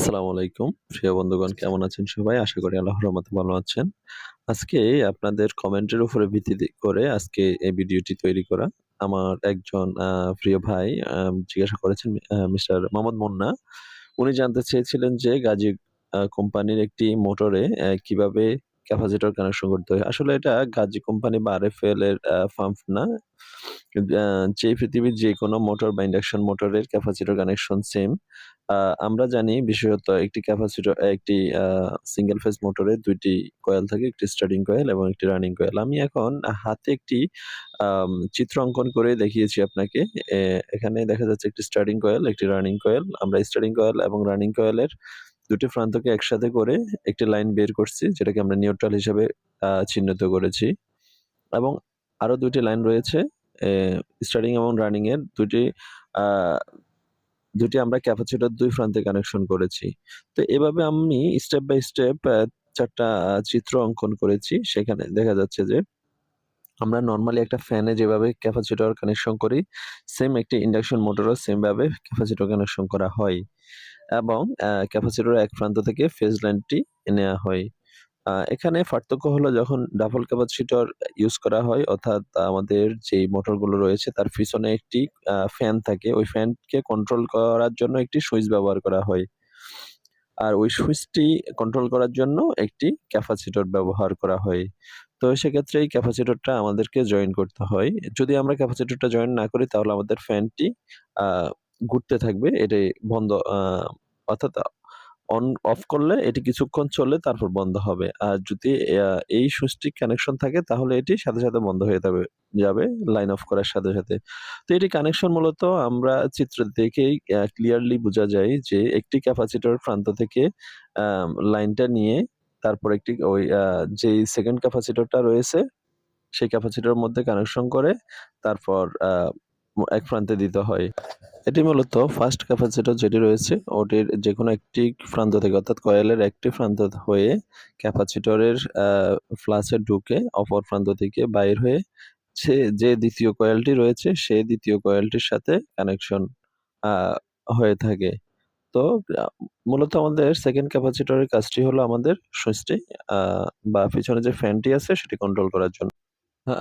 আসসালামু আলাইকুম। প্রিয় বন্ধুগণ কেমন আছেন সবাই? আশা করি আল্লাহর রহমতে ভালো আছেন। আজকে আপনাদের কমেন্টের উপরে ভিত্তি করে আজকে এই ভিডিওটি তৈরি করা। আমার একজন প্রিয় ভাই জিজ্ঞাসা করেছেন মিস্টার মোহাম্মদ মুন্না। উনি জানতে চেয়েছিলেন যে গাজী কোম্পানির একটি মোটরে কিভাবে ক্যাপাসিটর কানেকশন করতে হয়। আসলে এটা গাজী কোম্পানি বা আরএফএল এর পাম্প না। আ যে পৃথিবীর যেকোনো মোটর বা ইন্ডাকশন মোটরের ক্যাপাসিটর কানেকশন সেম। আ আমরা জানি বিশেষত একটি সিঙ্গেল ফেজ মোটরে ২ টি কয়েল থাকে। একটি স্টার্টিং কয়েল এবং একটি রানিং কয়েল। আমি এখন হাতে একটি চিত্র অঙ্কন করে দেখিয়েছি আপনাকে। এখানে দেখা যাচ্ছে একটি স্টার্টিং কয়েল, একটি রানিং কয়েল। আমরা স্টার্টিং কয়েল এবং রানিং কয়েলের ২ টি প্রান্তকে একসাথে করে একটি লাইন বের করছি, যেটাকে আমরা নিউট্রাল হিসেবে চিহ্নিত করেছি এবং আরো ২ টি লাইন রয়েছে। এ স্টার্টিং এবং রানিং এর ২ টি আ ২ টি আমরা ক্যাপাসিটর ২ প্রান্তে কানেকশন করেছি। তো এভাবে আমি স্টেপ বাই স্টেপ ৪ টা চিত্র অঙ্কন করেছি। সেখানে দেখা যাচ্ছে যে আমরা নরমালি একটা ফ্যানে যেভাবে ক্যাপাসিটর কানেকশন করি, সেম একটি ইন্ডাকশন মোটরও সেম ভাবে ক্যাপাসিটর কানেকশন করা হয় এবং ক্যাপাসিটরের এক প্রান্ত থেকে ফেজ লাইনটি নেয়া হয়। এখানে পার্থক্য হলো যখন ডাবল ক্যাপাসিটর ইউজ করা হয়, অর্থাৎ আমাদের যেই মোটরগুলো রয়েছে তার পিছনে একটি ফ্যান থাকে। ওই ফ্যানকে কন্ট্রোল করার জন্য একটি সুইচ ব্যবহার করা হয়। আর ওই সুইচটি কন্ট্রোল করার জন্য একটি ক্যাপাসিটর ব্যবহার করা হয়। তো সেক্ষেত্রে এই ক্যাপাসিটরটা আমাদেরকে জয়েন করতে হয়। যদি আমরা ক্যাপাসিটরটা জয়েন না করি তাহলে আমাদের ফ্যানটি আ ঘুরতে থাকবে। এটাই বন্ধ অর্থাৎ অন অফ করলে এটি কিছুক্ষণ চললে তারপর বন্ধ হবে। আর যদি আ এই সুইচটি কানেকশন থাকে তাহলে এটি সাথে সাথে বন্ধ হয়ে যাবে লাইন অফ করার সাথে সাথে। তো এটি কানেকশন মূলত আমরা চিত্র দেখেই ক্লিয়ারলি বোঝা যায় যে একটি ক্যাপাসিটর প্রান্ত থেকে লাইনটা নিয়ে তারপর একটি ওই যেই 2nd ক্যাপাসিটরটা রয়েছে সেই ক্যাপাসিটরের মধ্যে কানেকশন করে তারপর এক প্রান্তে দিতে হয়। এটি মূলত ফার্স্ট ক্যাপাসিটর যেটি রয়েছে ওটির যেকোনো একটি প্রান্ত থেকে অর্থাৎ কয়েলের একটি প্রান্ত হয়ে ক্যাপাসিটরের ফ্লাশে ঢুকে অপর প্রান্ত থেকে বাইর হয়ে যে ২য় কয়েলটি রয়েছে সেই ২য় কয়েলটির সাথে কানেকশন আ হয়ে থাকে। তো আ মূলত আমাদের 2nd ক্যাপাসিটরের কাজটি হলো আমাদের সুইচটি আ বা পিছনে যে ফ্যানটি আছে সেটি কন্ট্রোল করার জন্য।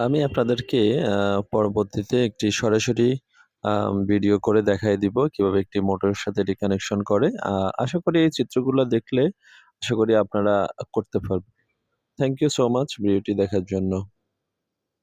আমি আপনাদেরকে আ পরবর্তীতে একটি সরাসরি ভিডিও করে দেখায় দিব কিভাবে একটি মোটরের সাথে এটি কানেকশন করে। আশা করি এই চিত্রগুলো দেখলে আশা করি আপনারা করতে পারবেন। থ্যাংক ইউ সো মাচ ভিডিওটি দেখার জন্য।